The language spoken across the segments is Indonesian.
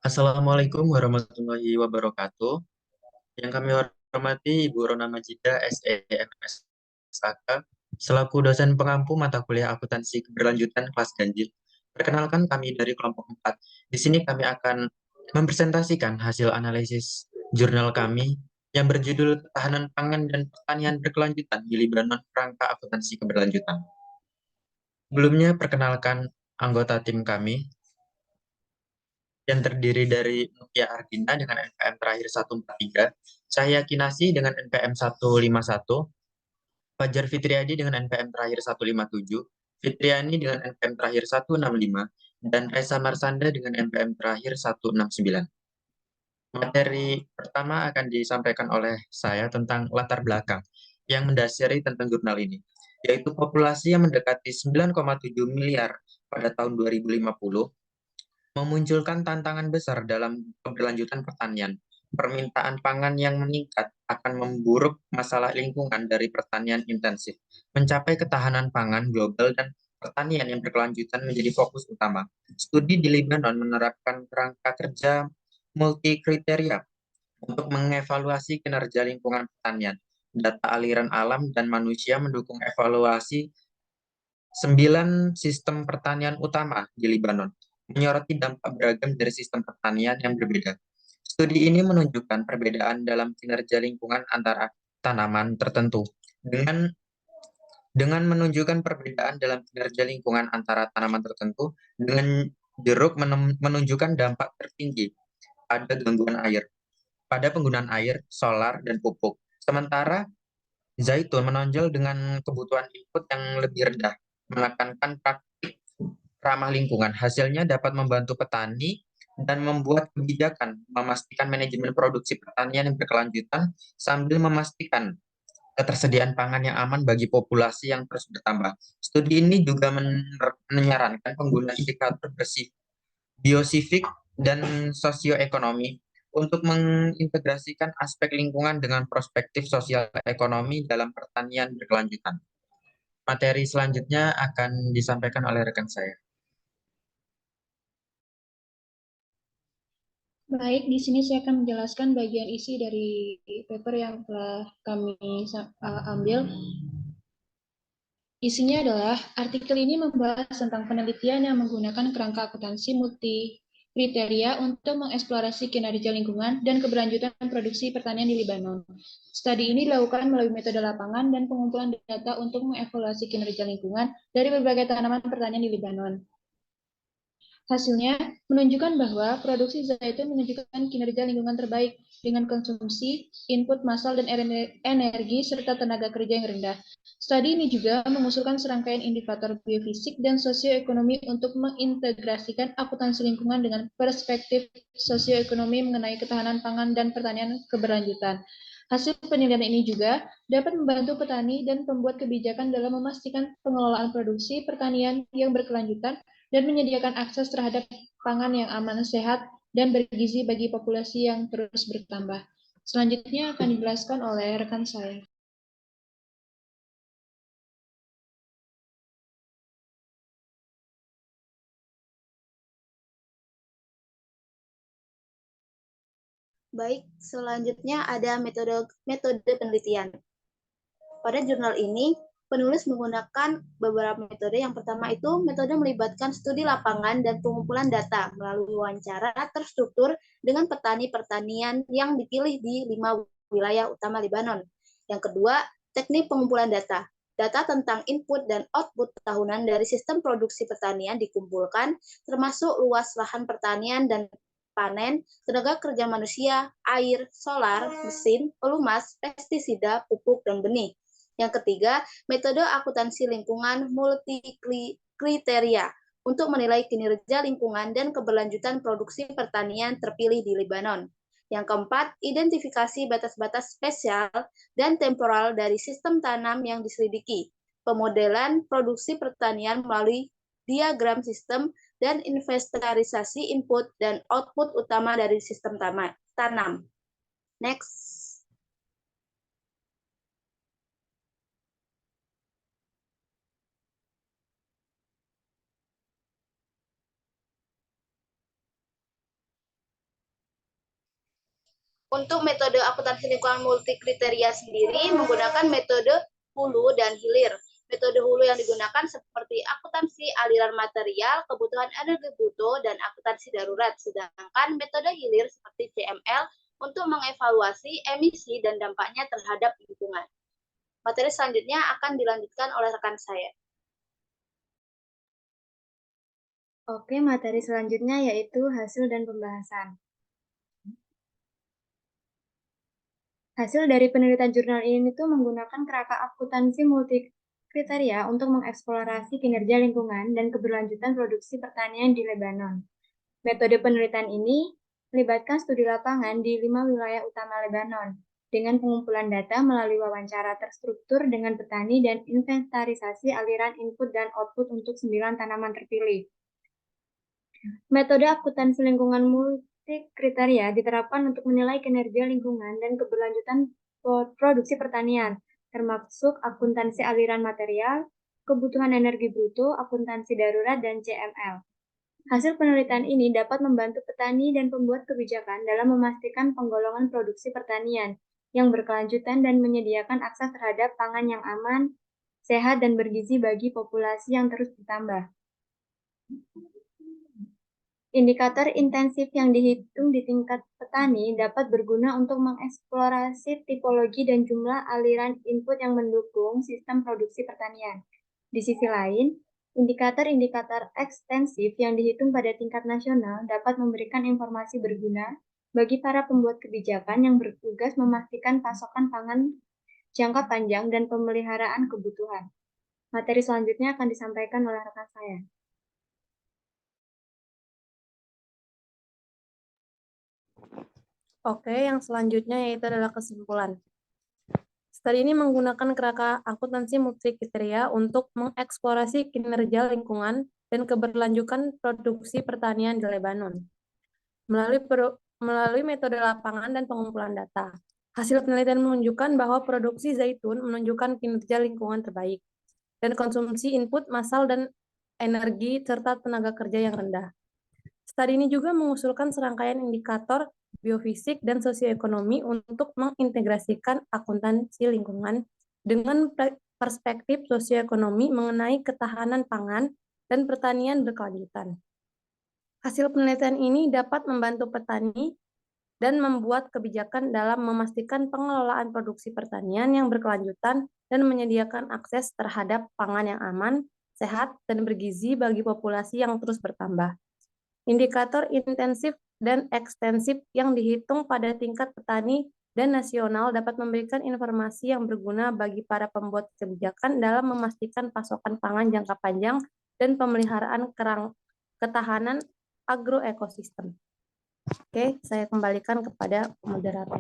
Assalamualaikum warahmatullahi wabarakatuh. Yang kami hormati Ibu Rona Majida, SEMS SAK, selaku dosen pengampu mata kuliah akuntansi keberlanjutan kelas ganjil. Perkenalkan kami dari kelompok 4. Di sini kami akan mempresentasikan hasil analisis jurnal kami yang berjudul Ketahanan Pangan dan Pertanian Berkelanjutan di Libanon Kerangka Akuntansi Keberlanjutan. Sebelumnya, perkenalkan anggota tim kami yang terdiri dari Mutia Ardina dengan NPM terakhir 143, Cahya Kinasi dengan NPM 151, Fajar Fitriadi dengan NPM terakhir 157, Fitriani dengan NPM terakhir 165, dan Reza Marsanda dengan NPM terakhir 169. Materi pertama akan disampaikan oleh saya tentang latar belakang yang mendasari tentang jurnal ini, yaitu populasi yang mendekati 9,7 miliar pada tahun 2050 memunculkan tantangan besar dalam keberlanjutan pertanian. Permintaan pangan yang meningkat akan memburuk masalah lingkungan dari pertanian intensif. Mencapai ketahanan pangan global dan pertanian yang berkelanjutan menjadi fokus utama. Studi di Lebanon menerapkan kerangka kerja multi kriteria untuk mengevaluasi kinerja lingkungan pertanian. Data aliran alam dan manusia mendukung evaluasi 9 sistem pertanian utama di Libanon, menyoroti dampak beragam dari sistem pertanian yang berbeda. Studi ini menunjukkan perbedaan dalam kinerja lingkungan antara tanaman tertentu. Dengan menunjukkan perbedaan dalam kinerja lingkungan antara tanaman tertentu, dengan jeruk menunjukkan dampak tertinggi pada gangguan air, pada penggunaan air, solar, dan pupuk. Sementara zaitun menonjol dengan kebutuhan input yang lebih rendah, menekankan praktik ramah lingkungan. Hasilnya dapat membantu petani dan membuat kebijakan, memastikan manajemen produksi pertanian yang berkelanjutan sambil memastikan ketersediaan pangan yang aman bagi populasi yang terus bertambah. Studi ini juga menyarankan penggunaan indikator bersih biosifik dan sosioekonomi untuk mengintegrasikan aspek lingkungan dengan perspektif sosial ekonomi dalam pertanian berkelanjutan. Materi selanjutnya akan disampaikan oleh rekan saya. Baik, di sini saya akan menjelaskan bagian isi dari paper yang telah kami ambil. Isinya adalah artikel ini membahas tentang penelitian yang menggunakan kerangka akuntansi multi kriteria untuk mengeksplorasi kinerja lingkungan dan keberlanjutan produksi pertanian di Libanon. Studi ini dilakukan melalui metode lapangan dan pengumpulan data untuk mengevaluasi kinerja lingkungan dari berbagai tanaman pertanian di Libanon. Hasilnya menunjukkan bahwa produksi zaitun menunjukkan kinerja lingkungan terbaik dengan konsumsi, input massal dan energi serta tenaga kerja yang rendah. Studi ini juga mengusulkan serangkaian indikator biofisik dan sosioekonomi untuk mengintegrasikan akuntansi lingkungan dengan perspektif sosioekonomi mengenai ketahanan pangan dan pertanian keberlanjutan. Hasil penelitian ini juga dapat membantu petani dan pembuat kebijakan dalam memastikan pengelolaan produksi pertanian yang berkelanjutan dan menyediakan akses terhadap pangan yang aman, sehat, dan bergizi bagi populasi yang terus bertambah. Selanjutnya akan dijelaskan oleh rekan saya. Baik, selanjutnya ada metode penelitian. Pada jurnal ini, penulis menggunakan beberapa metode. Yang pertama itu metode melibatkan studi lapangan dan pengumpulan data melalui wawancara terstruktur dengan petani pertanian yang dipilih di 5 wilayah utama Libanon. Yang kedua, teknik pengumpulan data. Data tentang input dan output tahunan dari sistem produksi pertanian dikumpulkan, termasuk luas lahan pertanian dan panen, tenaga kerja manusia, air, solar, mesin, pelumas, pestisida, pupuk, dan benih. Yang ketiga, metode akuntansi lingkungan multi kriteria untuk menilai kinerja lingkungan dan keberlanjutan produksi pertanian terpilih di Lebanon. Yang keempat, identifikasi batas-batas spesial dan temporal dari sistem tanam yang diselidiki. Pemodelan produksi pertanian melalui diagram sistem dan inventarisasi input dan output utama dari sistem tanam. Next. Untuk metode akuntansi lingkungan multikriteria sendiri menggunakan metode hulu dan hilir. Metode hulu yang digunakan seperti akuntansi aliran material, kebutuhan energi bruto, dan akuntansi darurat. Sedangkan metode hilir seperti CML untuk mengevaluasi emisi dan dampaknya terhadap lingkungan. Materi selanjutnya akan dilanjutkan oleh rekan saya. Oke, materi selanjutnya yaitu hasil dan pembahasan. Hasil dari penelitian jurnal ini tuh menggunakan kerangka akuntansi multikriteria untuk mengeksplorasi kinerja lingkungan dan keberlanjutan produksi pertanian di Lebanon. Metode penelitian ini melibatkan studi lapangan di 5 wilayah utama Lebanon, dengan pengumpulan data melalui wawancara terstruktur dengan petani dan inventarisasi aliran input dan output untuk 9 tanaman terpilih. Metode akuntansi lingkungan multikriteria diterapkan untuk menilai kinerja lingkungan dan keberlanjutan produksi pertanian, termasuk akuntansi aliran material, kebutuhan energi bruto, akuntansi darurat, dan CML. Hasil penelitian ini dapat membantu petani dan pembuat kebijakan dalam memastikan penggolongan produksi pertanian yang berkelanjutan dan menyediakan akses terhadap pangan yang aman, sehat, dan bergizi bagi populasi yang terus bertambah. Indikator intensif yang dihitung di tingkat petani dapat berguna untuk mengeksplorasi tipologi dan jumlah aliran input yang mendukung sistem produksi pertanian. Di sisi lain, indikator-indikator ekstensif yang dihitung pada tingkat nasional dapat memberikan informasi berguna bagi para pembuat kebijakan yang bertugas memastikan pasokan pangan jangka panjang dan pemeliharaan kebutuhan. Materi selanjutnya akan disampaikan oleh rekan saya. Oke, yang selanjutnya yaitu adalah kesimpulan. Studi ini menggunakan kerangka akuntansi multikriteria untuk mengeksplorasi kinerja lingkungan dan keberlanjutan produksi pertanian di Lebanon melalui metode lapangan dan pengumpulan data. Hasil penelitian menunjukkan bahwa produksi zaitun menunjukkan kinerja lingkungan terbaik dan konsumsi input massal dan energi serta tenaga kerja yang rendah. Studi ini juga mengusulkan serangkaian indikator biofisik dan sosioekonomi untuk mengintegrasikan akuntansi lingkungan dengan perspektif sosioekonomi mengenai ketahanan pangan dan pertanian berkelanjutan. Hasil penelitian ini dapat membantu petani dan membuat kebijakan dalam memastikan pengelolaan produksi pertanian yang berkelanjutan dan menyediakan akses terhadap pangan yang aman, sehat, dan bergizi bagi populasi yang terus bertambah. Indikator intensif dan ekstensif yang dihitung pada tingkat petani dan nasional dapat memberikan informasi yang berguna bagi para pembuat kebijakan dalam memastikan pasokan pangan jangka panjang dan pemeliharaan ketahanan agroekosistem. Oke, saya kembalikan kepada moderator.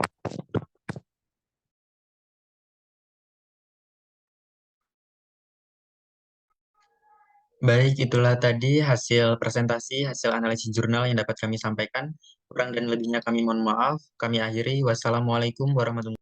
Baik, itulah tadi hasil presentasi, hasil analisis jurnal yang dapat kami sampaikan. Kurang dan lebihnya kami mohon maaf. Kami akhiri. Wassalamualaikum warahmatullahi wabarakatuh.